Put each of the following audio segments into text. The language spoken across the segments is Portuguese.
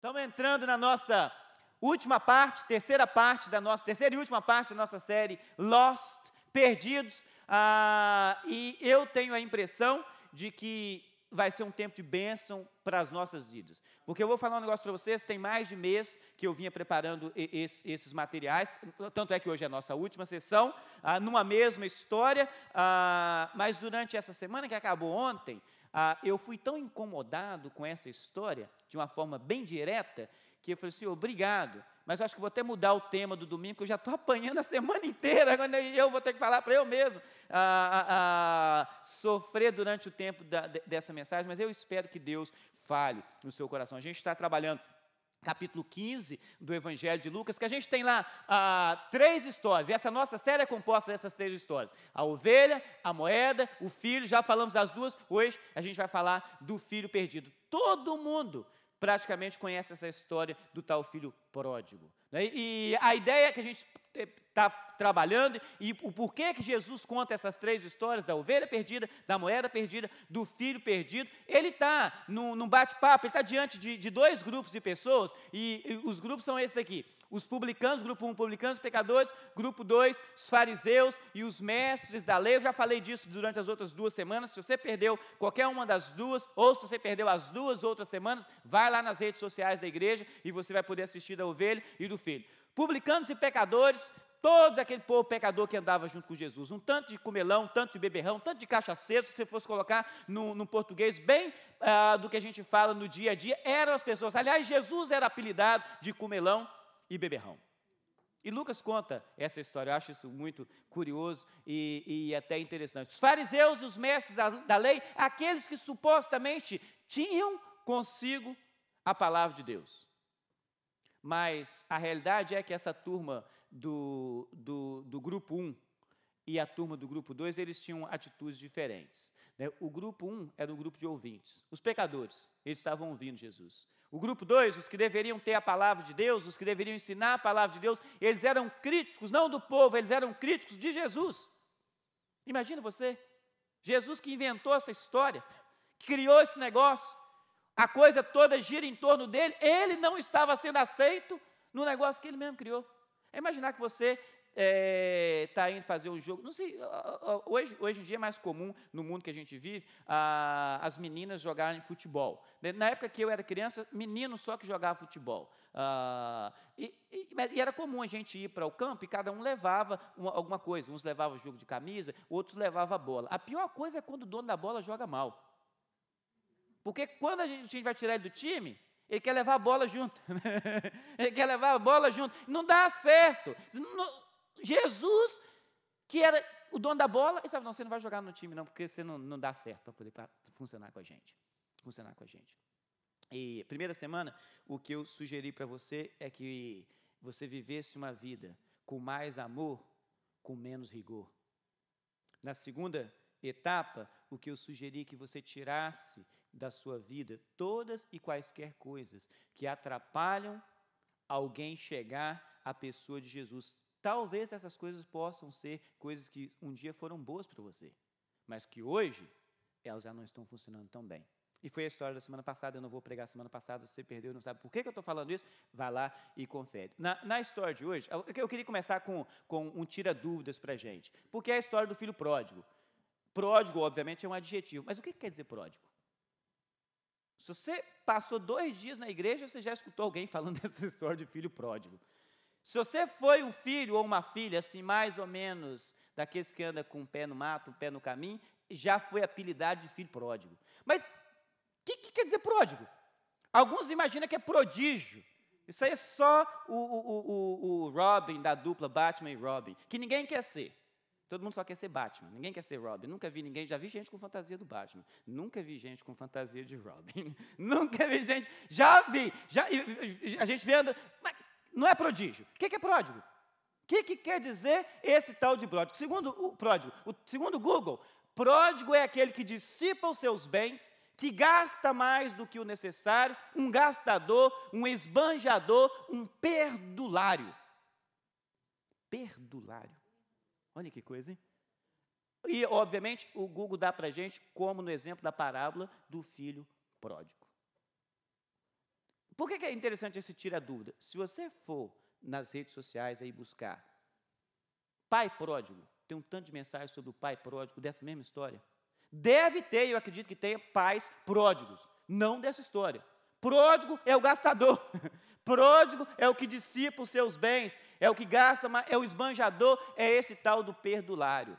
Estamos entrando na nossa última parte, terceira e última parte da nossa série Lost, Perdidos, e eu tenho a impressão de que vai ser um tempo de bênção para as nossas vidas, porque eu vou falar um negócio para vocês, tem mais de mês que eu vinha preparando esses materiais, tanto é que hoje é a nossa última sessão, numa mesma história, mas durante essa semana que acabou ontem, eu fui tão incomodado com essa história, de uma forma bem direta, que eu falei assim, obrigado, mas eu acho que vou até mudar o tema do domingo, porque eu já estou apanhando a semana inteira, quando eu vou ter que falar para eu mesmo, sofrer durante o tempo dessa mensagem, mas eu espero que Deus fale no seu coração. A gente está trabalhando capítulo 15 do Evangelho de Lucas, que a gente tem lá 3 histórias, e essa nossa série é composta dessas 3 histórias, a ovelha, a moeda, o filho, já falamos das duas, hoje a gente vai falar do filho perdido. Todo mundo praticamente conhece essa história do tal filho pródigo, né? E a ideia que a gente está trabalhando, e o porquê que Jesus conta essas 3 histórias, da ovelha perdida, da moeda perdida, do filho perdido, ele está num bate-papo, ele está diante de 2 grupos de pessoas, e os grupos são esses aqui, os publicanos, grupo 1, publicanos, pecadores, grupo 2, os fariseus e os mestres da lei. Eu já falei disso durante as outras 2 semanas, se você perdeu qualquer uma das 2, ou se você perdeu as 2 outras semanas, vai lá nas redes sociais da igreja, e você vai poder assistir da ovelha e do filho. Publicanos e pecadores, todos aquele povo pecador que andava junto com Jesus, um tanto de comelão, um tanto de beberrão, um tanto de cachaceiro, se você fosse colocar no português bem do que a gente fala no dia a dia, eram as pessoas. Aliás, Jesus era apelidado de comelão e beberrão. E Lucas conta essa história, eu acho isso muito curioso e até interessante. Os fariseus e os mestres da lei, aqueles que supostamente tinham consigo a palavra de Deus. Mas a realidade é que essa turma do grupo 1 e a turma do grupo 2, eles tinham atitudes diferentes, né? O grupo 1 era um grupo de ouvintes, os pecadores, eles estavam ouvindo Jesus. O grupo 2, os que deveriam ter a palavra de Deus, os que deveriam ensinar a palavra de Deus, eles eram críticos, não do povo, eles eram críticos de Jesus. Imagina você, Jesus que inventou essa história, que criou esse negócio, a coisa toda gira em torno dele, ele não estava sendo aceito no negócio que ele mesmo criou. É imaginar que você está indo fazer um jogo, não sei, hoje em dia é mais comum, no mundo que a gente vive, as meninas jogarem futebol. Na época que eu era criança, meninos só que jogavam futebol. E era comum a gente ir para o campo e cada um levava alguma coisa, uns levavam jogo de camisa, outros levavam a bola. A pior coisa é quando o dono da bola joga mal. Porque quando a gente vai tirar ele do time, ele quer levar a bola junto. Ele quer levar a bola junto. Não dá certo. Jesus, que era o dono da bola, ele falava, não, você não vai jogar no time não, porque você não dá certo para poder funcionar com a gente. E primeira semana, o que eu sugeri para você é que você vivesse uma vida com mais amor, com menos rigor. Na segunda etapa, o que eu sugeri é que você tirasse da sua vida todas e quaisquer coisas que atrapalham alguém chegar à pessoa de Jesus. Talvez essas coisas possam ser coisas que um dia foram boas para você, mas que hoje elas já não estão funcionando tão bem. E foi a história da semana passada, eu não vou pregar semana passada, se você perdeu e não sabe por que eu estou falando isso, vai lá e confere. Na história de hoje, eu queria começar com um tira-dúvidas para a gente, porque é a história do filho pródigo. Pródigo, obviamente, é um adjetivo, mas o que quer dizer pródigo? Se você passou 2 dias na igreja, você já escutou alguém falando dessa história de filho pródigo. Se você foi um filho ou uma filha, assim, mais ou menos, daqueles que andam com um pé no mato, um pé no caminho, já foi apelidado de filho pródigo. Mas o que quer dizer pródigo? Alguns imaginam que é prodígio. Isso aí é só o Robin, da dupla Batman e Robin, que ninguém quer ser. Todo mundo só quer ser Batman, ninguém quer ser Robin. Nunca vi ninguém, já vi gente com fantasia do Batman. Nunca vi gente com fantasia de Robin. Nunca vi gente, já vi. A gente vê, mas não é prodígio. O que é pródigo? O que quer dizer esse tal de pródigo? Segundo o Google, pródigo é aquele que dissipa os seus bens, que gasta mais do que o necessário, um gastador, um esbanjador, um perdulário. Perdulário. Olha que coisa, hein? E, obviamente, o Google dá para a gente como no exemplo da parábola do filho pródigo. Por que é interessante esse tira dúvida? Se você for nas redes sociais aí buscar pai pródigo, tem um tanto de mensagem sobre o pai pródigo dessa mesma história. Deve ter, eu acredito que tenha, pais pródigos, não dessa história. Pródigo é o gastador, pródigo é o que dissipa os seus bens, é o que gasta, é o esbanjador, é esse tal do perdulário.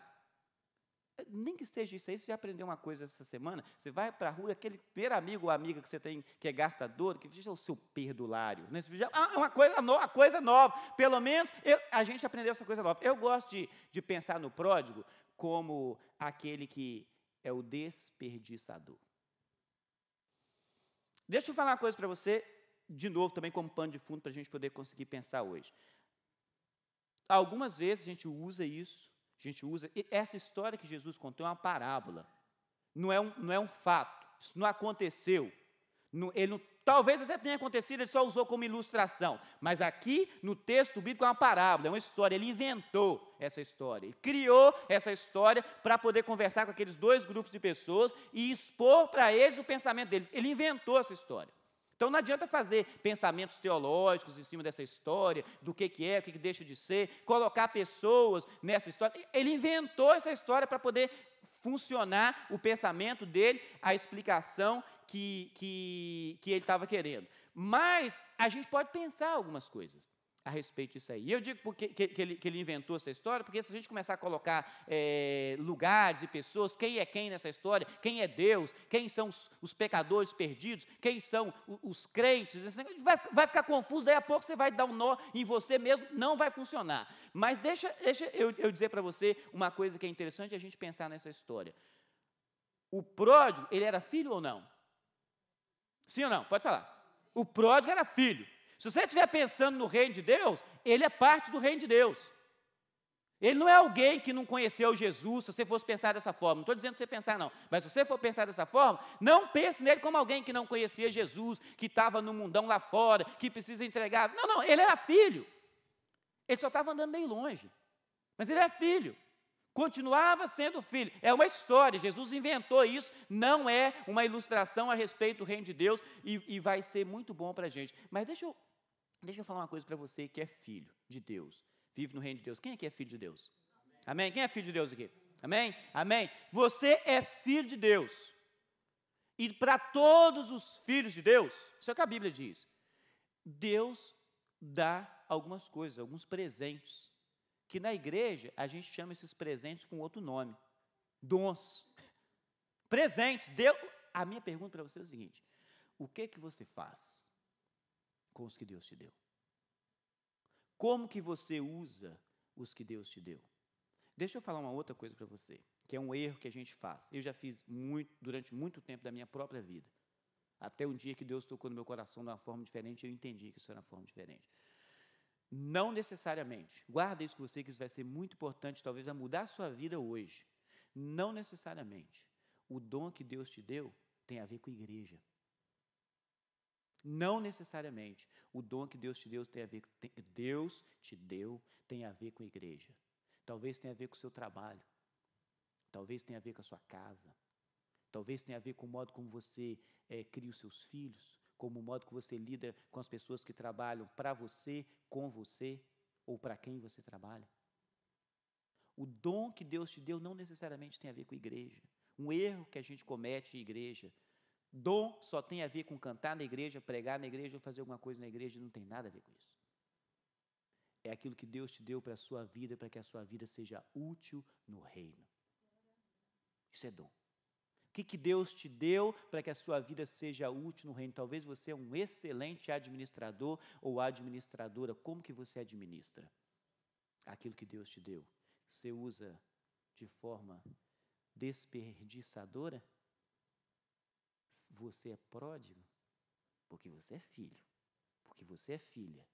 Nem que seja isso aí, você já aprendeu uma coisa essa semana, você vai para a rua, aquele primeiro amigo ou amiga que você tem, que é gastador, que diz o seu perdulário. Né? É uma coisa nova, pelo menos a gente aprendeu essa coisa nova. Eu gosto de pensar no pródigo como aquele que é o desperdiçador. Deixa eu falar uma coisa para você, de novo, também como pano de fundo, para a gente poder conseguir pensar hoje. Algumas vezes a gente usa isso, essa história que Jesus contou é uma parábola, não é um fato, isso não aconteceu, talvez até tenha acontecido, ele só usou como ilustração, mas aqui no texto bíblico é uma parábola, é uma história, ele inventou essa história, ele criou essa história para poder conversar com aqueles dois grupos de pessoas e expor para eles o pensamento deles, ele inventou essa história. Então, não adianta fazer pensamentos teológicos em cima dessa história, do que é, o que deixa de ser, colocar pessoas nessa história. Ele inventou essa história para poder funcionar o pensamento dele, a explicação que ele estava querendo. Mas a gente pode pensar algumas coisas a respeito disso aí. E eu digo que ele inventou essa história, porque se a gente começar a colocar lugares e pessoas, quem é quem nessa história, quem é Deus, quem são os pecadores perdidos, quem são os crentes, vai ficar confuso, daí a pouco você vai dar um nó em você mesmo, não vai funcionar. Mas deixa eu dizer para você uma coisa que é interessante a gente pensar nessa história. O pródigo, ele era filho ou não? Sim ou não? Pode falar. O pródigo era filho. Se você estiver pensando no reino de Deus, ele é parte do reino de Deus. Ele não é alguém que não conheceu Jesus, se você fosse pensar dessa forma. Não estou dizendo para você pensar, não. Mas se você for pensar dessa forma, não pense nele como alguém que não conhecia Jesus, que estava no mundão lá fora, que precisa entregar. Não, ele era filho. Ele só estava andando meio longe. Mas ele é filho. Continuava sendo filho. É uma história, Jesus inventou isso, não é uma ilustração a respeito do reino de Deus e vai ser muito bom para a gente. Mas deixa eu falar uma coisa para você que é filho de Deus, vive no reino de Deus. Quem aqui é filho de Deus? Amém? Quem é filho de Deus aqui? Amém? Amém? Você é filho de Deus. E para todos os filhos de Deus, isso é o que a Bíblia diz, Deus dá algumas coisas, alguns presentes. Que na igreja a gente chama esses presentes com outro nome, dons, presentes. A minha pergunta para você é o seguinte: o que você faz com os que Deus te deu? Como que você usa os que Deus te deu? Deixa eu falar uma outra coisa para você, que é um erro que a gente faz. Eu já fiz durante muito tempo da minha própria vida, até um dia que Deus tocou no meu coração de uma forma diferente, eu entendi que isso era uma forma diferente. Não necessariamente, guarda isso com você, que isso vai ser muito importante, talvez vai mudar a sua vida hoje. Não necessariamente, o dom que Deus te deu tem a ver com a igreja. Não necessariamente, o dom que Deus te deu tem a ver com a igreja. Talvez tenha a ver com o seu trabalho, talvez tenha a ver com a sua casa, talvez tenha a ver com o modo como você cria os seus filhos, como o modo que você lida com as pessoas que trabalham para você, com você, ou para quem você trabalha. O dom que Deus te deu não necessariamente tem a ver com a igreja. Um erro que a gente comete em igreja. Dom só tem a ver com cantar na igreja, pregar na igreja, ou fazer alguma coisa na igreja, não tem nada a ver com isso. É aquilo que Deus te deu para a sua vida, para que a sua vida seja útil no reino. Isso é dom. O que Deus te deu para que a sua vida seja útil no reino? Talvez você é um excelente administrador ou administradora. Como que você administra aquilo que Deus te deu? Você usa de forma desperdiçadora? Você é pródigo? Porque você é filho. Porque você é filha.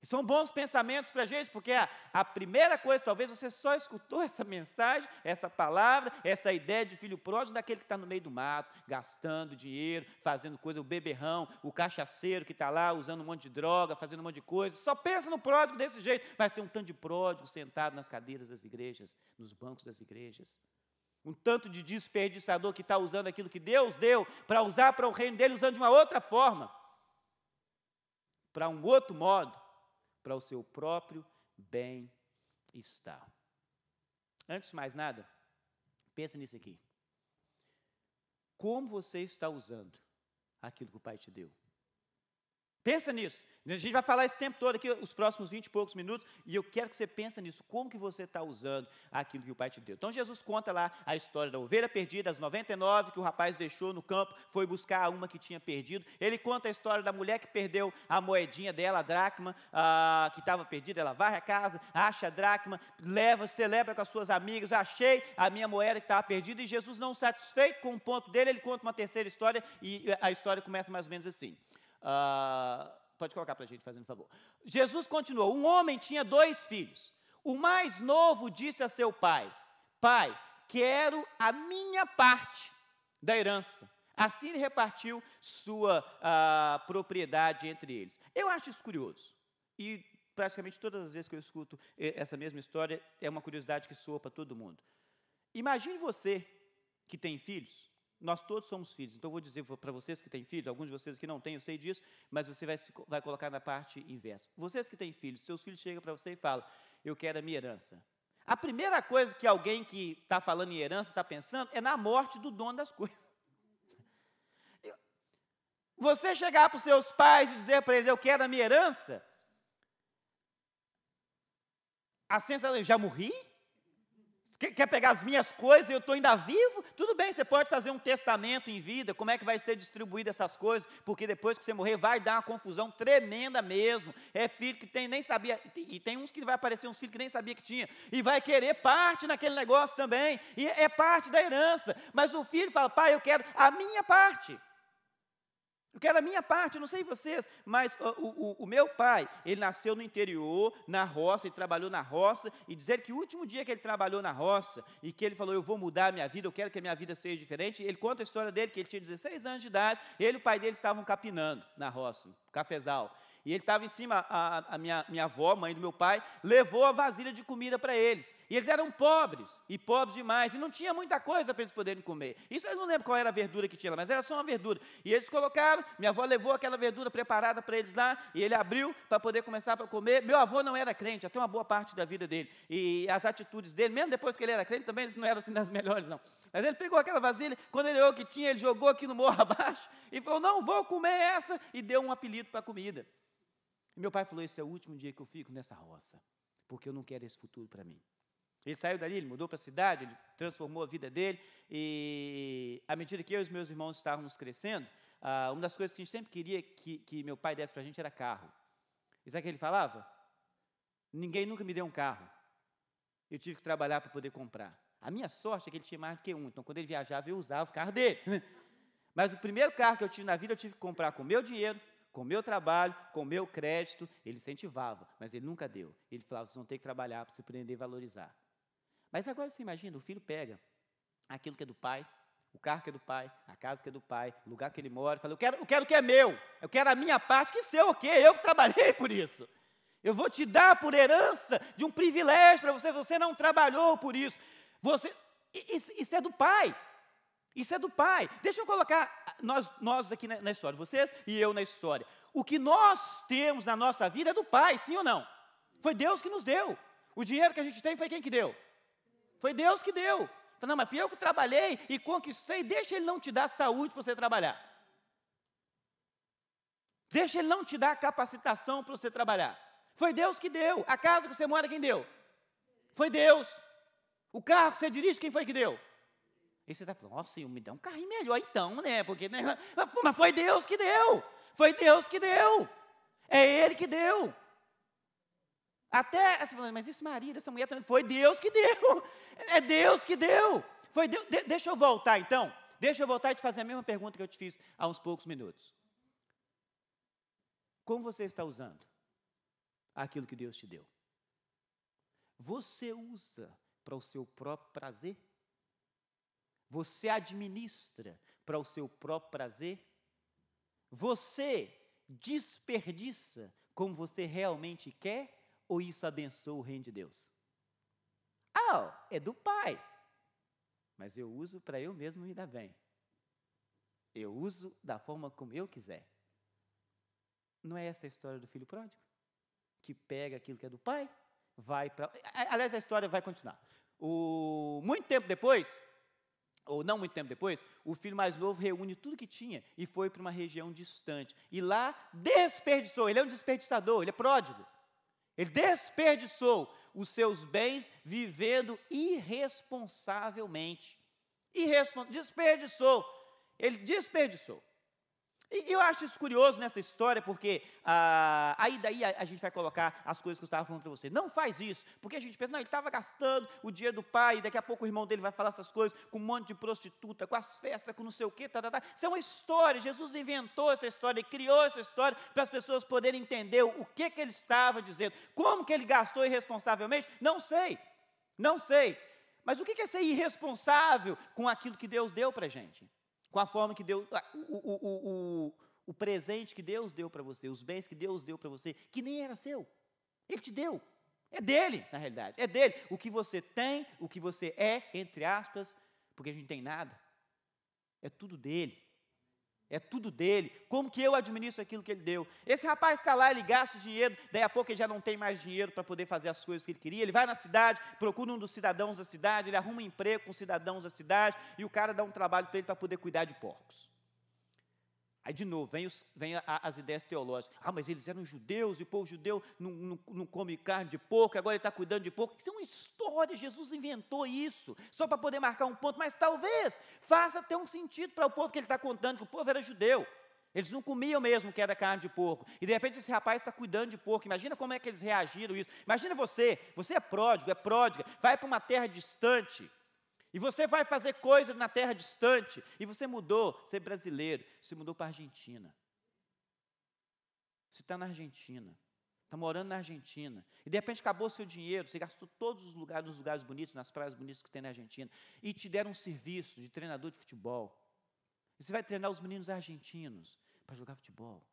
E são bons pensamentos para a gente, porque a primeira coisa, talvez você só escutou essa mensagem, essa palavra, essa ideia de filho pródigo daquele que está no meio do mato, gastando dinheiro, fazendo coisa, o beberrão, o cachaceiro que está lá usando um monte de droga, fazendo um monte de coisa, só pensa no pródigo desse jeito, mas tem um tanto de pródigo sentado nas cadeiras das igrejas, nos bancos das igrejas. Um tanto de desperdiçador que está usando aquilo que Deus deu para usar para o reino dele, usando de uma outra forma. para um outro modo, para o seu próprio bem-estar. Antes de mais nada, pensa nisso aqui. Como você está usando aquilo que o Pai te deu? Pensa nisso. A gente vai falar esse tempo todo aqui, os próximos 20 e poucos minutos, e eu quero que você pense nisso, como que você está usando aquilo que o Pai te deu. Então, Jesus conta lá a história da ovelha perdida, as 99 que o rapaz deixou no campo, foi buscar uma que tinha perdido. Ele conta a história da mulher que perdeu a moedinha dela, a dracma, que estava perdida. Ela varre a casa, acha a dracma, leva, celebra com as suas amigas, achei a minha moeda que estava perdida, e Jesus, não satisfeito com o ponto dele, ele conta uma terceira história, e a história começa mais ou menos assim. Pode colocar para a gente, fazendo favor. Jesus continuou: um homem tinha 2 filhos. O mais novo disse a seu pai: Pai, quero a minha parte da herança. Assim ele repartiu sua propriedade entre eles. Eu acho isso curioso. E praticamente todas as vezes que eu escuto essa mesma história, é uma curiosidade que soa para todo mundo. Imagine você que tem filhos. Nós todos somos filhos, então eu vou dizer para vocês que têm filhos, alguns de vocês que não têm, eu sei disso, mas você vai colocar na parte inversa. Vocês que têm filhos, seus filhos chegam para você e falam: eu quero a minha herança. A primeira coisa que alguém que está falando em herança está pensando é na morte do dono das coisas. Você chegar para os seus pais e dizer para eles: eu quero a minha herança, a sensação: eu já morri? Quer pegar as minhas coisas e eu estou ainda vivo? Tudo bem, você pode fazer um testamento em vida, como é que vai ser distribuída essas coisas, porque depois que você morrer vai dar uma confusão tremenda mesmo. É filho que nem sabia, e tem uns que vai aparecer uns filhos que nem sabia que tinha, e vai querer parte naquele negócio também, e é parte da herança. Mas o filho fala: pai, eu quero a minha parte. Eu quero a minha parte, eu não sei vocês, mas o meu pai, ele nasceu no interior, na roça, ele trabalhou na roça, e dizer que o último dia que ele trabalhou na roça, e que ele falou: eu vou mudar a minha vida, eu quero que a minha vida seja diferente, ele conta a história dele, que ele tinha 16 anos de idade, ele e o pai dele estavam capinando na roça, no cafezal. E ele estava em cima, a minha avó, mãe do meu pai, levou a vasilha de comida para eles. E eles eram pobres, e pobres demais, e não tinha muita coisa para eles poderem comer. Isso eu não lembro qual era a verdura que tinha lá, mas era só uma verdura. E eles colocaram, minha avó levou aquela verdura preparada para eles lá, e ele abriu para poder começar a comer. Meu avô não era crente, até uma boa parte da vida dele. E as atitudes dele, mesmo depois que ele era crente, também não eram assim das melhores, não. Mas ele pegou aquela vasilha, quando ele olhou o que tinha, ele jogou aqui no morro abaixo, e falou: não vou comer essa, e deu um apelido para a comida. E meu pai falou: esse é o último dia que eu fico nessa roça, porque eu não quero esse futuro para mim. Ele saiu dali, ele mudou para a cidade, ele transformou a vida dele, e à medida que eu e os meus irmãos estávamos crescendo, uma das coisas que a gente sempre queria que meu pai desse para a gente era carro. E sabe o que ele falava? Ninguém nunca me deu um carro, eu tive que trabalhar para poder comprar. A minha sorte é que ele tinha mais do que um, então quando ele viajava eu usava o carro dele. Mas o primeiro carro que eu tive na vida eu tive que comprar com o meu dinheiro, com o meu trabalho, com o meu crédito. Ele incentivava, mas ele nunca deu. Ele falava: vocês vão ter que trabalhar para se aprender a valorizar. Mas agora você imagina, o filho pega aquilo que é do pai, o carro que é do pai, a casa que é do pai, o lugar que ele mora, e fala: eu quero o que é meu, eu quero a minha parte, que seu o quê? Eu que trabalhei por isso. Eu vou te dar por herança de um privilégio para você, você não trabalhou por isso. Isso é do pai. Isso é do pai. Deixa eu colocar nós aqui na história, vocês e eu na história. O que nós temos na nossa vida é do pai, sim ou não? Foi Deus que nos deu. O dinheiro que a gente tem foi quem que deu? Foi Deus que deu. Falei: não, mas fui eu que trabalhei e conquistei. Deixa ele não te dar saúde para você trabalhar. Deixa ele não te dar capacitação para você trabalhar. Foi Deus que deu. A casa que você mora, quem deu? Foi Deus. O carro que você dirige, quem foi que deu? E você está falando: nossa, Senhor, me dá um carrinho melhor então, né? Porque, né? Mas foi Deus que deu. Foi Deus que deu. É Ele que deu. Até, você fala: mas esse marido, essa mulher também, foi Deus que deu. É Deus que deu. Foi Deus. Deixa eu voltar então. Deixa eu voltar e te fazer a mesma pergunta que eu te fiz há uns poucos minutos. Como você está usando aquilo que Deus te deu? Você usa para o seu próprio prazer? Você administra para o seu próprio prazer? Você desperdiça como você realmente quer? Ou isso abençoa o reino de Deus? É do pai. Mas eu uso para eu mesmo me dar bem. Eu uso da forma como eu quiser. Não é essa a história do filho pródigo? Que pega aquilo que é do pai, vai para... Aliás, a história vai continuar. Muito tempo depois, ou não muito tempo depois, o filho mais novo reúne tudo que tinha e foi para uma região distante. E lá desperdiçou, ele é um desperdiçador, ele é pródigo. Ele desperdiçou os seus bens vivendo irresponsavelmente. Desperdiçou. Ele desperdiçou. E eu acho isso curioso nessa história, porque aí daí a gente vai colocar as coisas que eu estava falando para você. Não faz isso, porque a gente pensa, não, ele estava gastando o dinheiro do pai, e daqui a pouco o irmão dele vai falar essas coisas, com um monte de prostituta, com as festas, com não sei o quê, Isso é uma história, Jesus inventou essa história, ele criou essa história para as pessoas poderem entender o que ele estava dizendo. Como que ele gastou irresponsavelmente? Não sei. Mas o que é ser irresponsável com aquilo que Deus deu para a gente? Com a forma que Deus, o presente que Deus deu para você, os bens que Deus deu para você, que nem era seu, Ele te deu, é dele, na realidade, é dele. O que você tem, o que você é, entre aspas, porque a gente não tem nada, é tudo dele. Como que eu administro aquilo que ele deu? Esse rapaz está lá, ele gasta o dinheiro, daí a pouco ele já não tem mais dinheiro para poder fazer as coisas que ele queria, ele vai na cidade, procura um dos cidadãos da cidade, ele arruma um emprego com os cidadãos da cidade, e o cara dá um trabalho para ele para poder cuidar de porcos. Aí de novo, vem as ideias teológicas. Mas eles eram judeus, e o povo judeu não come carne de porco, agora ele está cuidando de porco. Isso é uma história, Jesus inventou isso, só para poder marcar um ponto, mas talvez faça ter um sentido para o povo que ele está contando, que o povo era judeu. Eles não comiam mesmo que era carne de porco. E de repente esse rapaz está cuidando de porco. Imagina como é que eles reagiram a isso. Imagina você é pródiga, vai para uma terra distante. E você vai fazer coisa na terra distante, e você mudou, você é brasileiro, você mudou para a Argentina. Você está na Argentina, está morando na Argentina, e de repente acabou o seu dinheiro, você gastou todos os lugares bonitos, nas praias bonitas que tem na Argentina, e te deram um serviço de treinador de futebol. E você vai treinar os meninos argentinos para jogar futebol.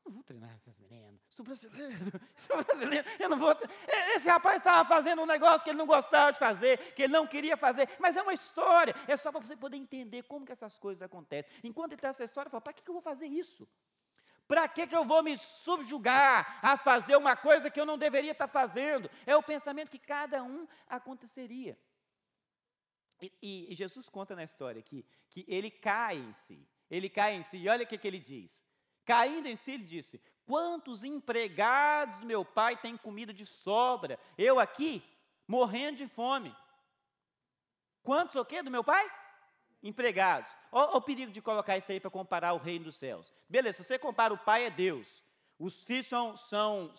Não vou treinar essas meninas, sou brasileiro, eu não vou. Esse rapaz estava fazendo um negócio que ele não gostava de fazer, que ele não queria fazer, mas é uma história, é só para você poder entender como que essas coisas acontecem. Enquanto ele está essa história, ele fala, para que eu vou fazer isso? Para que eu vou me subjugar a fazer uma coisa que eu não deveria estar fazendo? É o pensamento que cada um aconteceria. E Jesus conta na história que ele cai em si, e olha o que ele diz. Caindo em si, ele disse, quantos empregados do meu pai têm comida de sobra? Eu aqui, morrendo de fome. Quantos o quê do meu pai? Empregados. Olha o perigo de colocar isso aí para comparar o reino dos céus. Beleza, se você compara o pai é Deus. Os filhos são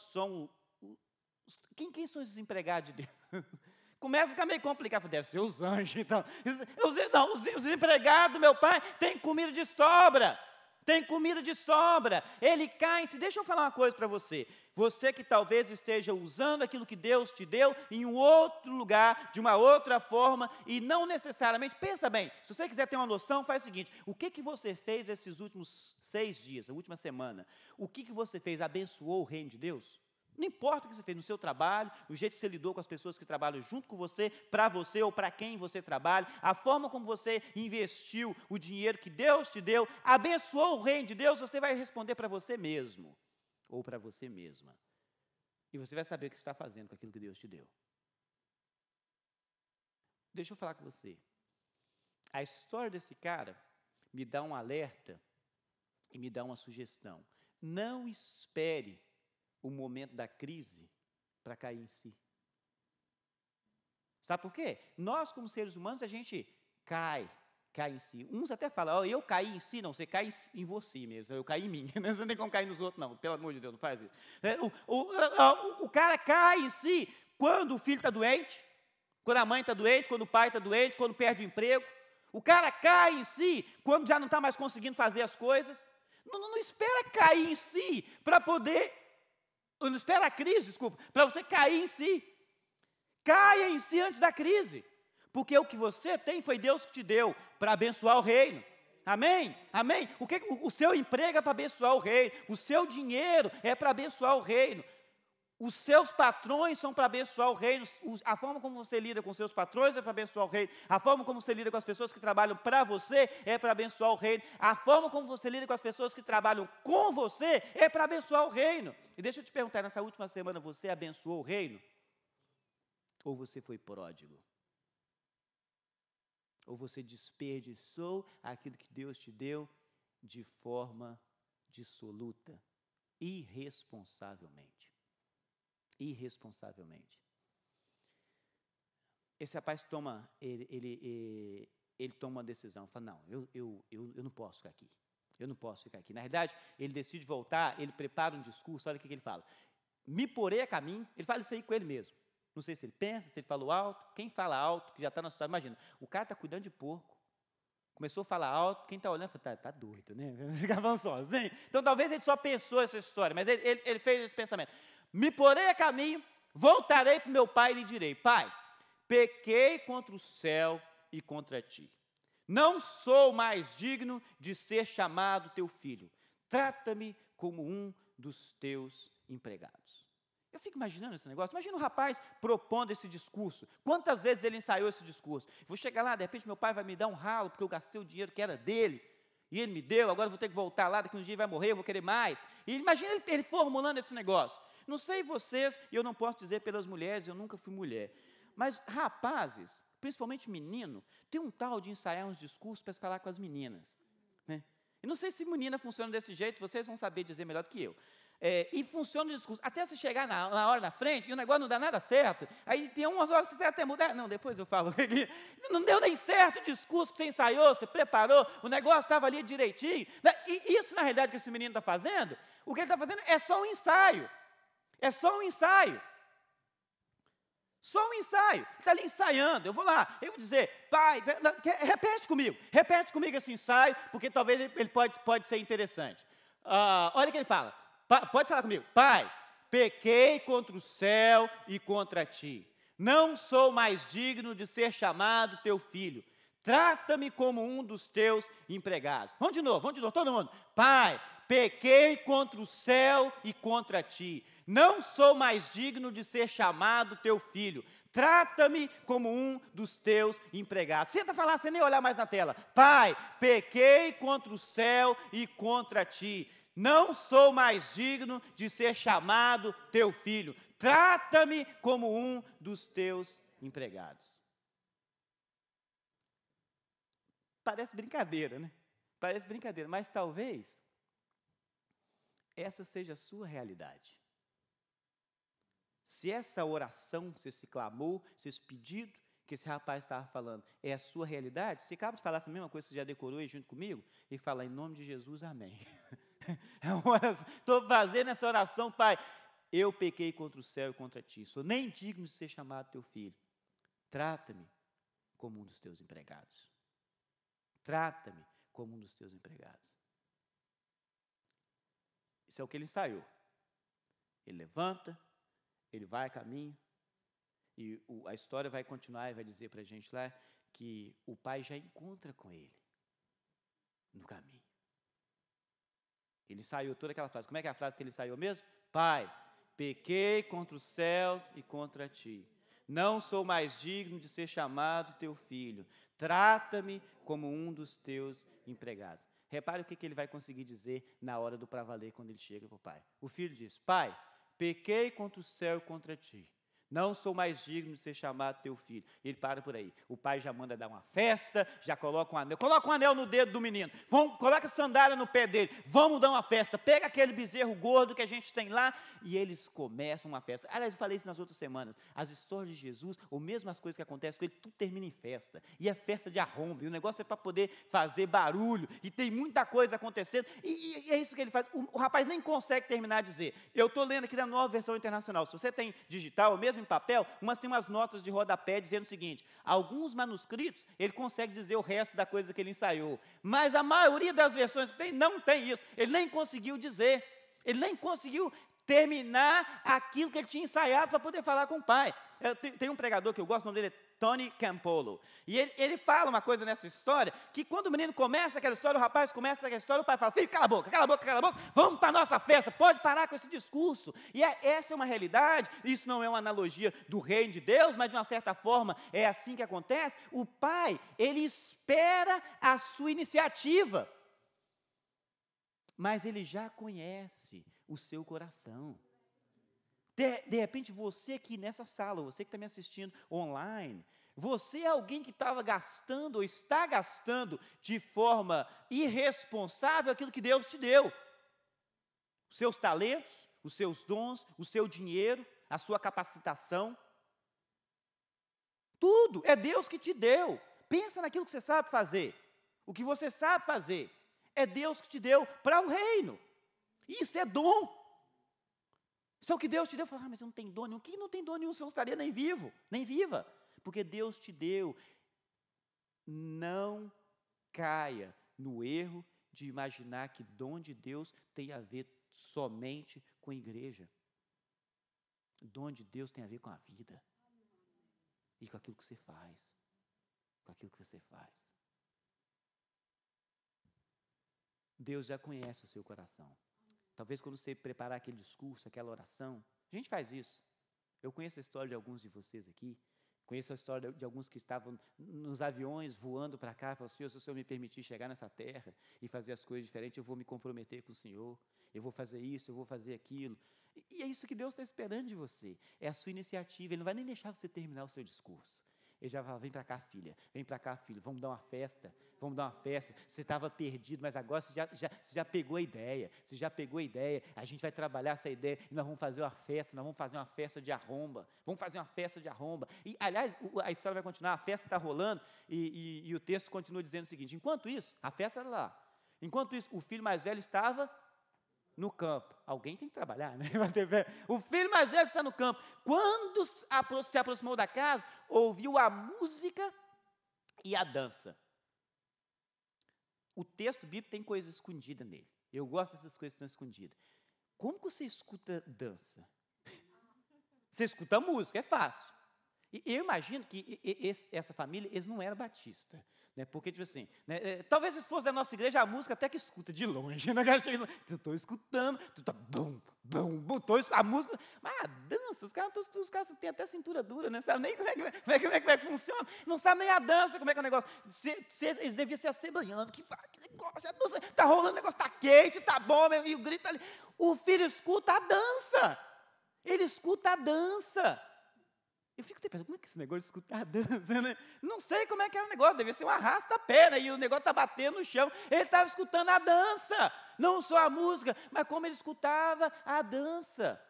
quem são esses empregados de Deus? Começa a ficar meio complicado. Deve ser os anjos, então. Os empregados do meu pai têm comida de sobra. Ele cai em si. Deixa eu falar uma coisa para você. Você que talvez esteja usando aquilo que Deus te deu em um outro lugar, de uma outra forma, e não necessariamente, pensa bem, se você quiser ter uma noção, faz o seguinte, o que você fez esses últimos 6 dias, a última semana? O que você fez? Abençoou o reino de Deus? Não importa o que você fez no seu trabalho, o jeito que você lidou com as pessoas que trabalham junto com você, para você ou para quem você trabalha, a forma como você investiu o dinheiro que Deus te deu, abençoou o reino de Deus, você vai responder para você mesmo, ou para você mesma. E você vai saber o que você está fazendo com aquilo que Deus te deu. Deixa eu falar com você. A história desse cara me dá um alerta e me dá uma sugestão. Não espere o momento da crise para cair em si. Sabe por quê? Nós, como seres humanos, a gente cai em si. Uns até falam, eu caí em si, não, você cai em você mesmo, eu caí em mim. Você não tem como cair nos outros, não, pelo amor de Deus, não faz isso. O cara cai em si quando o filho está doente, quando a mãe está doente, quando o pai está doente, quando perde o emprego. O cara cai em si quando já não está mais conseguindo fazer as coisas. Não espera cair em si para poder... Não espera a crise, desculpa, para você cair em si. Caia em si antes da crise. Porque o que você tem foi Deus que te deu para abençoar o reino. Amém? Amém? O seu emprego é para abençoar o reino. O seu dinheiro é para abençoar o reino. Os seus patrões são para abençoar o reino, a forma como você lida com seus patrões é para abençoar o reino, a forma como você lida com as pessoas que trabalham para você é para abençoar o reino, a forma como você lida com as pessoas que trabalham com você é para abençoar o reino. E deixa eu te perguntar, nessa última semana você abençoou o reino? Ou você foi pródigo? Ou você desperdiçou aquilo que Deus te deu de forma dissoluta, irresponsavelmente? Esse rapaz toma, ele toma uma decisão, fala, não, eu não posso ficar aqui, Na verdade, ele decide voltar, ele prepara um discurso, olha o que ele fala, me porei a caminho, ele fala isso aí com ele mesmo, não sei se ele pensa, se ele falou alto, quem fala alto, que já está na situação, imagina, o cara está cuidando de porco, começou a falar alto, quem está olhando, fala, tá doido, né, ficavam sozinho, então talvez ele só pensou essa história, mas ele fez esse pensamento, me porei a caminho, voltarei para o meu pai e lhe direi, pai, pequei contra o céu e contra ti. Não sou mais digno de ser chamado teu filho. Trata-me como um dos teus empregados. Eu fico imaginando esse negócio. Imagina um rapaz propondo esse discurso. Quantas vezes ele ensaiou esse discurso? Vou chegar lá, de repente meu pai vai me dar um ralo, porque eu gastei o dinheiro que era dele. E ele me deu, agora eu vou ter que voltar lá, daqui um dia ele vai morrer, eu vou querer mais. E imagina ele formulando esse negócio. Não sei vocês, e eu não posso dizer pelas mulheres, eu nunca fui mulher, mas rapazes, principalmente menino, tem um tal de ensaiar uns discursos para falar com as meninas. Né? E não sei se menina funciona desse jeito, vocês vão saber dizer melhor do que eu. E funciona o discurso, até você chegar na hora na frente, e o negócio não dá nada certo, aí tem umas horas que você até mudar, não, depois eu falo, não deu nem certo o discurso que você ensaiou, você preparou, o negócio estava ali direitinho, e isso na realidade que esse menino está fazendo, o que ele está fazendo é só um ensaio. Só um ensaio, está ali ensaiando, eu vou lá, eu vou dizer, pai, repete comigo esse ensaio, porque talvez ele pode ser interessante. Olha o que ele fala, pode falar comigo, pai, pequei contra o céu e contra ti, não sou mais digno de ser chamado teu filho, trata-me como um dos teus empregados. Vamos de novo, todo mundo, pai, pequei contra o céu e contra ti, não sou mais digno de ser chamado teu filho, trata-me como um dos teus empregados. Senta a falar, sem nem olhar mais na tela. Pai, pequei contra o céu e contra ti, não sou mais digno de ser chamado teu filho, trata-me como um dos teus empregados. Parece brincadeira, né? Mas talvez essa seja a sua realidade. Se essa oração, se esse clamor, se esse pedido que esse rapaz estava falando é a sua realidade, se acaba de falar essa mesma coisa, você já decorou aí junto comigo, e fala, em nome de Jesus, amém. Estou fazendo essa oração, pai, eu pequei contra o céu e contra ti, sou nem digno de ser chamado teu filho, trata-me como um dos teus empregados. Trata-me como um dos teus empregados. Isso é o que ele ensaiou. Ele levanta, ele vai a caminho, e a história vai continuar e vai dizer para a gente lá que o pai já encontra com ele no caminho. Ele ensaiou toda aquela frase. Como é que é a frase que ele ensaiou mesmo? Pai, pequei contra os céus e contra ti. Não sou mais digno de ser chamado teu filho. Trata-me como um dos teus empregados. Repare o que ele vai conseguir dizer na hora do pra valer, quando ele chega para o pai. O filho diz, pai, pequei contra o céu e contra ti. Não sou mais digno de ser chamado teu filho. Ele para por aí. O pai já manda dar uma festa, já coloca um anel. Coloca um anel no dedo do menino. Coloca sandália no pé dele. Vamos dar uma festa. Pega aquele bezerro gordo que a gente tem lá e eles começam uma festa. Aliás, eu falei isso nas outras semanas. As histórias de Jesus, ou mesmo as coisas que acontecem com ele, tudo termina em festa. E é festa de arrombo. E o negócio é para poder fazer barulho. E tem muita coisa acontecendo. E é isso que ele faz. O rapaz nem consegue terminar de dizer. Eu estou lendo aqui da Nova Versão Internacional. Se você tem digital, ou mesmo em papel, tem umas notas de rodapé dizendo o seguinte, alguns manuscritos, ele consegue dizer o resto da coisa que ele ensaiou, mas a maioria das versões que tem, não tem isso, ele nem conseguiu dizer, ele nem conseguiu terminar aquilo que ele tinha ensaiado para poder falar com o pai. Tem um pregador que eu gosto, o nome dele é Tony Campolo. E ele fala uma coisa nessa história, que quando o menino começa aquela história, o rapaz começa aquela história, o pai fala, filho, cala a boca, cala a boca, cala a boca, vamos para a nossa festa, pode parar com esse discurso. E essa é uma realidade, isso não é uma analogia do reino de Deus, mas de uma certa forma é assim que acontece. O pai, ele espera a sua iniciativa, mas ele já conhece o seu coração. De repente, você aqui nessa sala, você que está me assistindo online, você é alguém que estava gastando ou está gastando de forma irresponsável aquilo que Deus te deu. Os seus talentos, os seus dons, o seu dinheiro, a sua capacitação. Tudo é Deus que te deu. Pensa naquilo que você sabe fazer. O que você sabe fazer é Deus que te deu para o reino. Isso é dom. Isso é o que Deus te deu. Fala, mas eu não tenho dom nenhum. Que não tem dom nenhum, você não estaria nem vivo, nem viva. Porque Deus te deu. Não caia no erro de imaginar que dom de Deus tem a ver somente com a igreja. Dom de Deus tem a ver com a vida. E com aquilo que você faz. Com aquilo que você faz. Deus já conhece o seu coração. Talvez quando você preparar aquele discurso, aquela oração, a gente faz isso. Eu conheço a história de alguns de vocês aqui, conheço a história de alguns que estavam nos aviões voando para cá, falaram, Senhor, se o Senhor me permitir chegar nessa terra e fazer as coisas diferentes, eu vou me comprometer com o Senhor, eu vou fazer isso, eu vou fazer aquilo. E é isso que Deus está esperando de você, é a sua iniciativa, Ele não vai nem deixar você terminar o seu discurso. Ele já fala, vem para cá, filha, vem para cá, filho, vamos dar uma festa, você estava perdido, mas agora você já pegou a ideia, a gente vai trabalhar essa ideia, e nós vamos fazer uma festa de arromba, e aliás, a história vai continuar, a festa está rolando, e o texto continua dizendo o seguinte, enquanto isso, a festa era lá, enquanto isso, o filho mais velho estava no campo. Alguém tem que trabalhar, né? O filho mais velho está no campo. Quando se aproximou da casa, ouviu a música e a dança. O texto bíblico tem coisa escondida nele. Eu gosto dessas coisas que estão escondidas. Como que você escuta dança? Você escuta música, é fácil. E eu imagino que essa família, eles não eram batistas. Né? Porque, tipo assim, né, talvez se fosse da nossa igreja, a música até que escuta de longe. Né? Eu estou escutando, tu está bum, a música. Mas a dança, os caras têm até cintura dura, né? Sabe nem como é que funciona, não sabe nem a dança, como é que é o negócio. Eles deviam se assembleando, que negócio, a dança, está rolando, o negócio está quente, está bom, e o grito ali. O filho escuta a dança, ele escuta a dança. Eu fico pensando, como é que esse negócio de escutar a dança, né? Não sei como é que é o negócio, devia ser um arrasta-pé, e o negócio está batendo no chão. Ele estava escutando a dança, não só a música, mas como ele escutava a dança.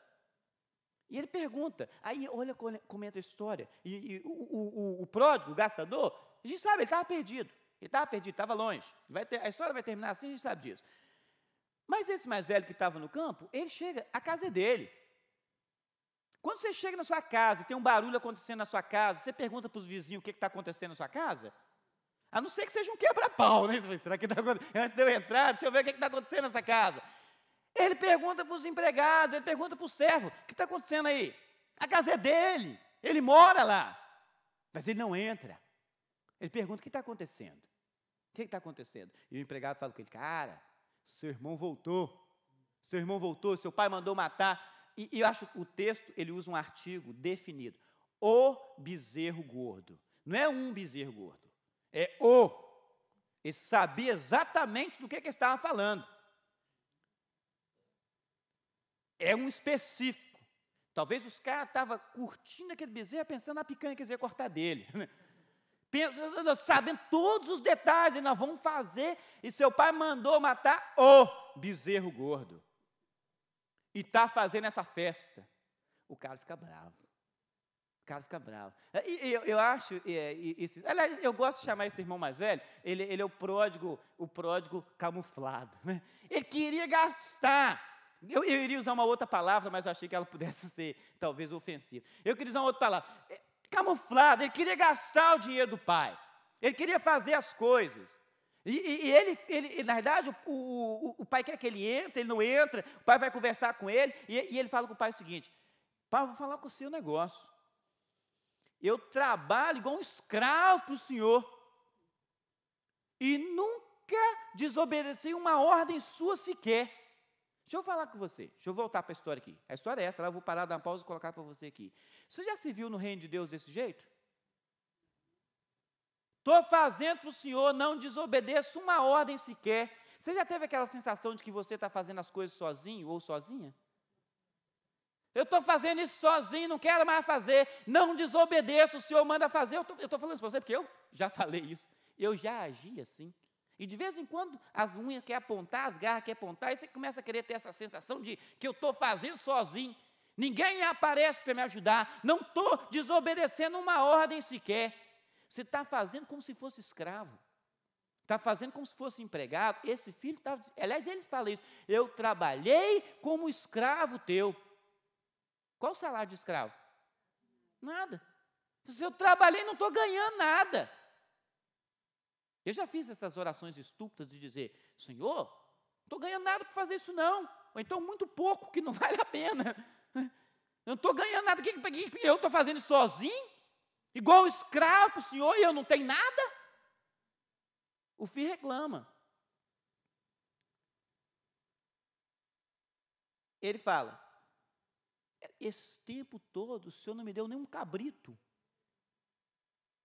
E ele pergunta, aí olha como entra a história. E o pródigo, o gastador, a gente sabe, ele estava perdido, estava longe. A história vai terminar assim, a gente sabe disso. Mas esse mais velho que estava no campo, ele chega, a casa é dele. Quando você chega na sua casa e tem um barulho acontecendo na sua casa, você pergunta para os vizinhos o que está acontecendo na sua casa? A não ser que seja um quebra-pau, né? Será que está acontecendo? Antes de eu entrar, deixa eu ver o que está acontecendo nessa casa. Ele pergunta para os empregados, ele pergunta para o servo, o que está acontecendo aí? A casa é dele, ele mora lá, mas ele não entra. Ele pergunta, o que está acontecendo? O que está acontecendo? E o empregado fala com ele, cara, seu irmão voltou, seu pai mandou matar. E eu acho que o texto, ele usa um artigo definido. O bezerro gordo. Não é um bezerro gordo. É o. Ele sabia exatamente do que ele estava falando. É um específico. Talvez os caras estavam curtindo aquele bezerro, pensando na picanha que eles iam cortar dele. Sabendo todos os detalhes, nós vamos fazer, e seu pai mandou matar o bezerro gordo. E está fazendo essa festa, o cara fica bravo. E eu acho, aliás, eu gosto de chamar esse irmão mais velho, ele é o pródigo camuflado. Né? Ele queria gastar. Eu iria usar uma outra palavra, mas eu achei que ela pudesse ser, talvez, ofensiva. Eu queria usar uma outra palavra. Camuflado, ele queria gastar o dinheiro do pai. Ele queria fazer as coisas. E ele, na verdade, o pai quer que ele entre, ele não entra, o pai vai conversar com ele, e ele fala com o pai o seguinte, pai, eu vou falar com o seu negócio. Eu trabalho igual um escravo para o Senhor. E nunca desobedeci uma ordem sua sequer. Deixa eu falar com você, deixa eu voltar para a história aqui. A história é essa, eu vou parar, dar uma pausa e colocar para você aqui. Você já se viu no reino de Deus desse jeito? Estou fazendo para o Senhor, não desobedeço uma ordem sequer. Você já teve aquela sensação de que você está fazendo as coisas sozinho ou sozinha? Eu estou fazendo isso sozinho, não quero mais fazer, não desobedeço, o Senhor manda fazer. Eu estou falando isso para você porque eu já falei isso. Eu já agi assim. E de vez em quando as unhas querem apontar, as garras querem apontar, e você começa a querer ter essa sensação de que eu estou fazendo sozinho. Ninguém aparece para me ajudar, não estou desobedecendo uma ordem sequer. Você está fazendo como se fosse escravo. Está fazendo como se fosse empregado. Esse filho estava... Aliás, eles falam isso. Eu trabalhei como escravo teu. Qual o salário de escravo? Nada. Se eu trabalhei, não estou ganhando nada. Eu já fiz essas orações estúpidas de dizer, Senhor, não estou ganhando nada para fazer isso não. Ou então muito pouco, que não vale a pena. Eu não estou ganhando nada, que eu estou fazendo isso sozinho? Igual escravo para o Senhor e eu não tenho nada? O filho reclama. Ele fala, esse tempo todo o Senhor não me deu nem um cabrito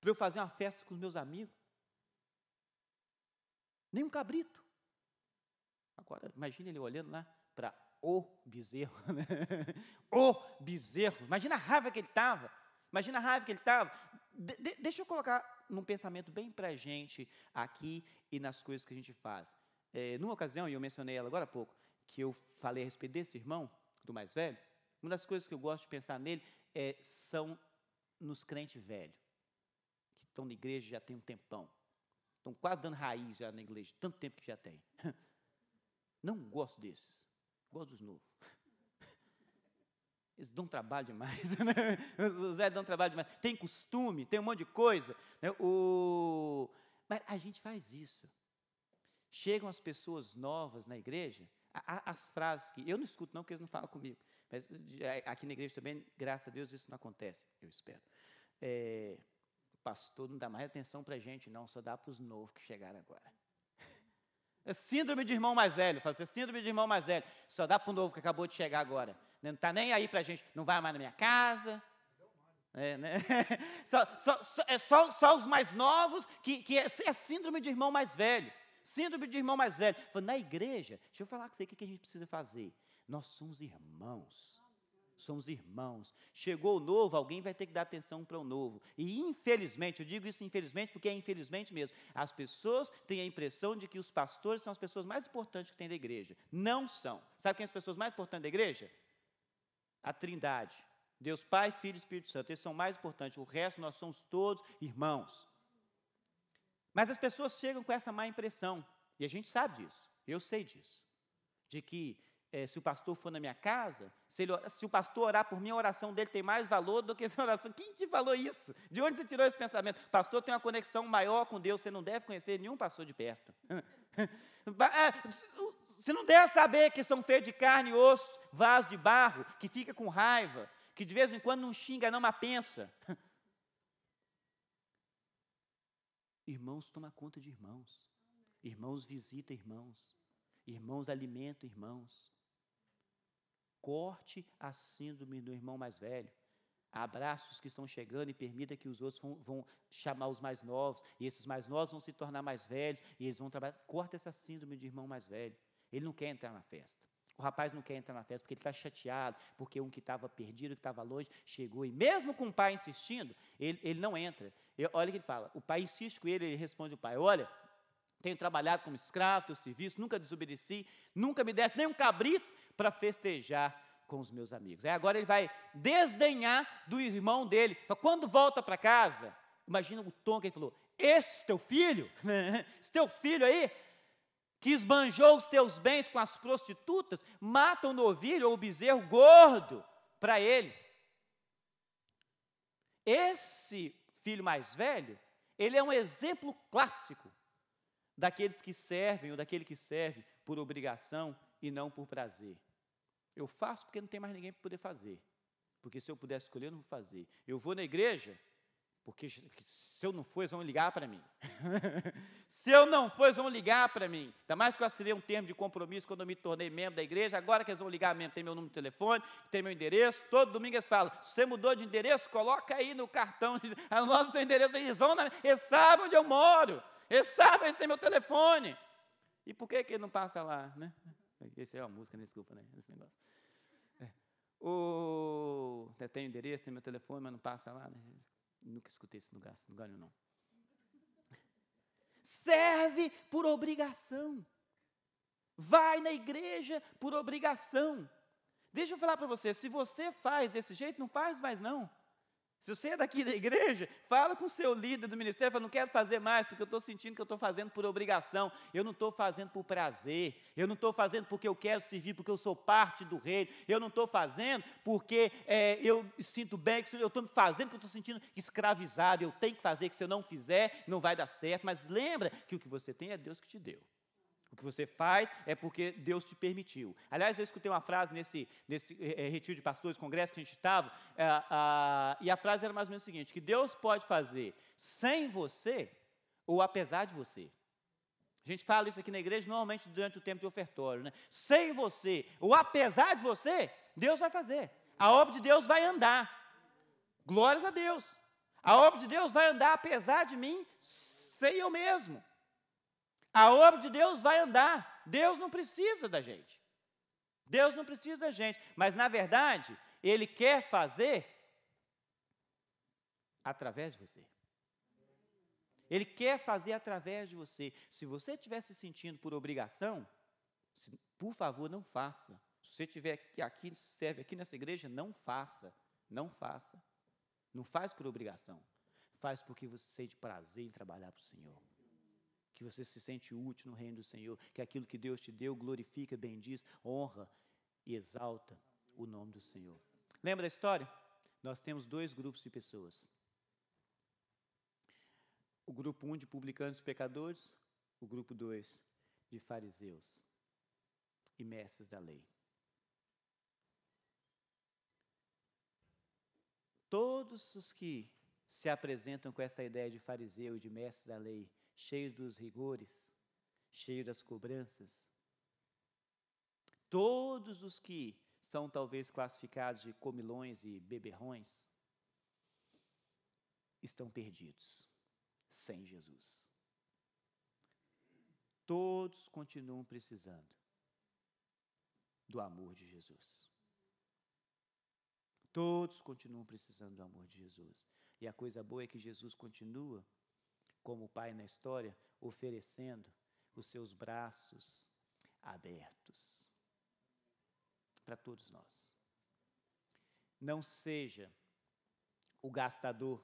para eu fazer uma festa com os meus amigos. Nem um cabrito. Agora, imagine ele olhando lá para o bezerro. Né? O bezerro. Imagina a raiva que ele estava. Imagina a raiva que ele estava. Deixa eu colocar num pensamento bem para a gente aqui e nas coisas que a gente faz. Numa ocasião, e eu mencionei ela agora há pouco, que eu falei a respeito desse irmão, do mais velho, uma das coisas que eu gosto de pensar nele são nos crentes velhos, que estão na igreja já tem um tempão. Estão quase dando raiz já na igreja, tanto tempo que já tem. Não gosto desses, gosto dos novos. Eles dão trabalho demais, né? Os velhos dão trabalho demais. Tem costume, tem um monte de coisa. Né? Mas a gente faz isso. Chegam as pessoas novas na igreja, as frases que... Eu não escuto não, porque eles não falam comigo. Mas aqui na igreja também, graças a Deus, isso não acontece, eu espero. Pastor, não dá mais atenção para a gente, não, só dá para os novos que chegaram agora. É síndrome de irmão mais velho, fala assim, síndrome de irmão mais velho, só dá para o novo que acabou de chegar agora. Não está nem aí para a gente, não vai mais na minha casa. Né? Só os mais novos, que é síndrome de irmão mais velho. Síndrome de irmão mais velho. Na igreja, deixa eu falar com você o que a gente precisa fazer. Nós somos irmãos. Somos irmãos. Chegou o novo, alguém vai ter que dar atenção para o novo. E infelizmente, eu digo isso infelizmente porque é infelizmente mesmo, as pessoas têm a impressão de que os pastores são as pessoas mais importantes que tem da igreja. Não são. Sabe quem são as pessoas mais importantes da igreja? A Trindade. Deus Pai, Filho e Espírito Santo. Esses são mais importantes. O resto, nós somos todos irmãos. Mas as pessoas chegam com essa má impressão. E a gente sabe disso. Eu sei disso. De que se o pastor for na minha casa, se o pastor orar por mim, a oração dele tem mais valor do que essa oração. Quem te falou isso? De onde você tirou esse pensamento? O pastor tem uma conexão maior com Deus, você não deve conhecer nenhum pastor de perto. Você não deve saber que são feitos de carne e osso, vasos de barro, que fica com raiva, que de vez em quando não xinga, não, mas pensa. Irmãos tomam conta de irmãos. Irmãos visitam irmãos. Irmãos alimentam irmãos. Corte a síndrome do irmão mais velho. Abraços que estão chegando e permita que os outros vão chamar os mais novos. E esses mais novos vão se tornar mais velhos. E eles vão trabalhar. Corta essa síndrome de irmão mais velho. Ele não quer entrar na festa. O rapaz não quer entrar na festa porque ele está chateado. Porque um que estava perdido, que estava longe, chegou. E mesmo com o pai insistindo, ele não entra. Olha o que ele fala. O pai insiste com ele responde ao pai, olha, tenho trabalhado como escravo, teu serviço, nunca desobedeci, nunca me desse nem um cabrito para festejar com os meus amigos. Aí agora ele vai desdenhar do irmão dele. Quando volta para casa, imagina o tom que ele falou, esse teu filho aí, que esbanjou os teus bens com as prostitutas, mata um novilho ou o bezerro gordo para ele. Esse filho mais velho, ele é um exemplo clássico daqueles que servem, ou daquele que serve por obrigação e não por prazer. Eu faço porque não tem mais ninguém para poder fazer. Porque se eu pudesse escolher, eu não vou fazer. Eu vou na igreja Porque se eu não for, eles vão ligar para mim. Se eu não for, eles vão ligar para mim. Ainda mais que eu assinei um termo de compromisso quando eu me tornei membro da igreja. Agora que eles vão ligar mesmo, tem meu número de telefone, tem meu endereço. Todo domingo eles falam, se você mudou de endereço, coloca aí no cartão. O nosso endereço, eles sabem onde eu moro. Eles sabem, eles têm meu telefone. E por que ele não passa lá, né? Esse é uma música, né? Desculpa, né? Esse negócio. Tem o endereço, tem meu telefone, mas não passa lá, né? Nunca escutei esse lugar nenhum, não. Serve por obrigação. Vai na igreja por obrigação. Deixa eu falar para você, se você faz desse jeito, não faz mais não. Se você é daqui da igreja, fala com o seu líder do ministério, fala, não quero fazer mais, porque eu estou sentindo que eu estou fazendo por obrigação, eu não estou fazendo por prazer, eu não estou fazendo porque eu quero servir, porque eu sou parte do reino, eu não estou fazendo porque eu me sinto bem, eu estou fazendo porque eu estou sentindo escravizado, eu tenho que fazer, que se eu não fizer, não vai dar certo, mas lembra que o que você tem é Deus que te deu. O que você faz é porque Deus te permitiu. Aliás, eu escutei uma frase nesse retiro de pastores, congresso que a gente estava, e a frase era mais ou menos o seguinte, que Deus pode fazer sem você ou apesar de você. A gente fala isso aqui na igreja normalmente durante o tempo de ofertório, né? Sem você ou apesar de você, Deus vai fazer. A obra de Deus vai andar. Glórias a Deus. A obra de Deus vai andar apesar de mim, sem eu mesmo. A obra de Deus vai andar. Deus não precisa da gente. Deus não precisa da gente. Mas, na verdade, Ele quer fazer através de você. Ele quer fazer através de você. Se você estiver se sentindo por obrigação, por favor, não faça. Se você estiver aqui, serve aqui nessa igreja, não faça. Não faça. Não faz por obrigação. Faz porque você sente prazer em trabalhar para o Senhor. Que você se sente útil no reino do Senhor, que aquilo que Deus te deu glorifica, bendiz, honra e exalta o nome do Senhor. Lembra da história? Nós temos 2 grupos de pessoas. O grupo 1 de publicanos e pecadores, o grupo 2 de fariseus e mestres da lei. Todos os que se apresentam com essa ideia de fariseu e de mestre da lei, cheio dos rigores, cheio das cobranças, todos os que são talvez classificados de comilões e beberrões, estão perdidos, sem Jesus. Todos continuam precisando do amor de Jesus. Todos continuam precisando do amor de Jesus. E a coisa boa é que Jesus continua, como o Pai na história, oferecendo os seus braços abertos para todos nós. Não seja o gastador,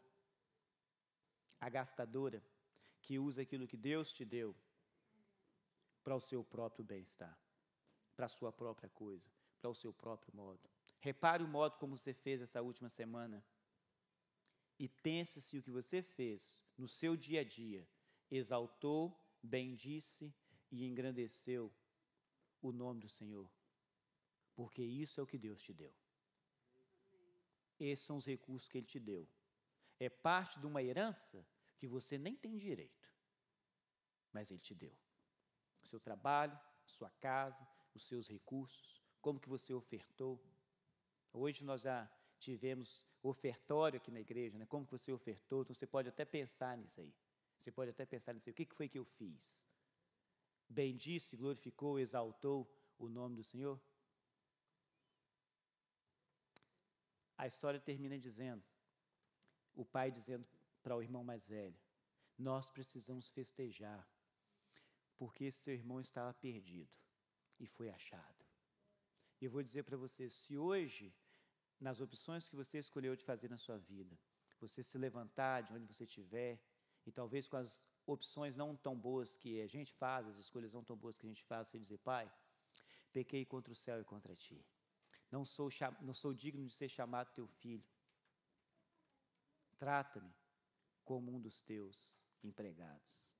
a gastadora, que usa aquilo que Deus te deu para o seu próprio bem-estar, para a sua própria coisa, para o seu próprio modo. Repare o modo como você fez essa última semana e pense se o que você fez no seu dia a dia exaltou, bendisse e engrandeceu o nome do Senhor. Porque isso é o que Deus te deu. Esses são os recursos que Ele te deu. É parte de uma herança que você nem tem direito, mas Ele te deu. O seu trabalho, a sua casa, os seus recursos, como que você ofertou. Hoje nós já tivemos ofertório aqui na igreja, né? Como que você ofertou, então você pode até pensar nisso aí. Você pode até pensar nisso aí. O que foi que eu fiz? Bendisse, glorificou, exaltou o nome do Senhor? A história termina dizendo, o pai dizendo para o irmão mais velho, nós precisamos festejar, porque esse seu irmão estava perdido e foi achado. E eu vou dizer para você, se hoje, nas opções que você escolheu de fazer na sua vida, você se levantar de onde você estiver, e talvez com as opções não tão boas que a gente faz, as escolhas não tão boas que a gente faz, você dizer, Pai, pequei contra o céu e contra ti. Não sou digno de ser chamado teu filho. Trata-me como um dos teus empregados.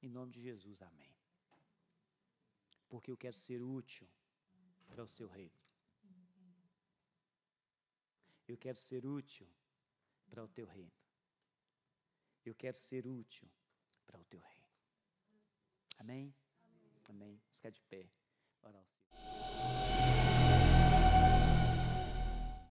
Em nome de Jesus, amém. Porque eu quero ser útil para o seu reino. Eu quero ser útil para o teu reino. Eu quero ser útil para o teu reino. Amém? Amém. Vamos ficar de pé. Orar ao Senhor.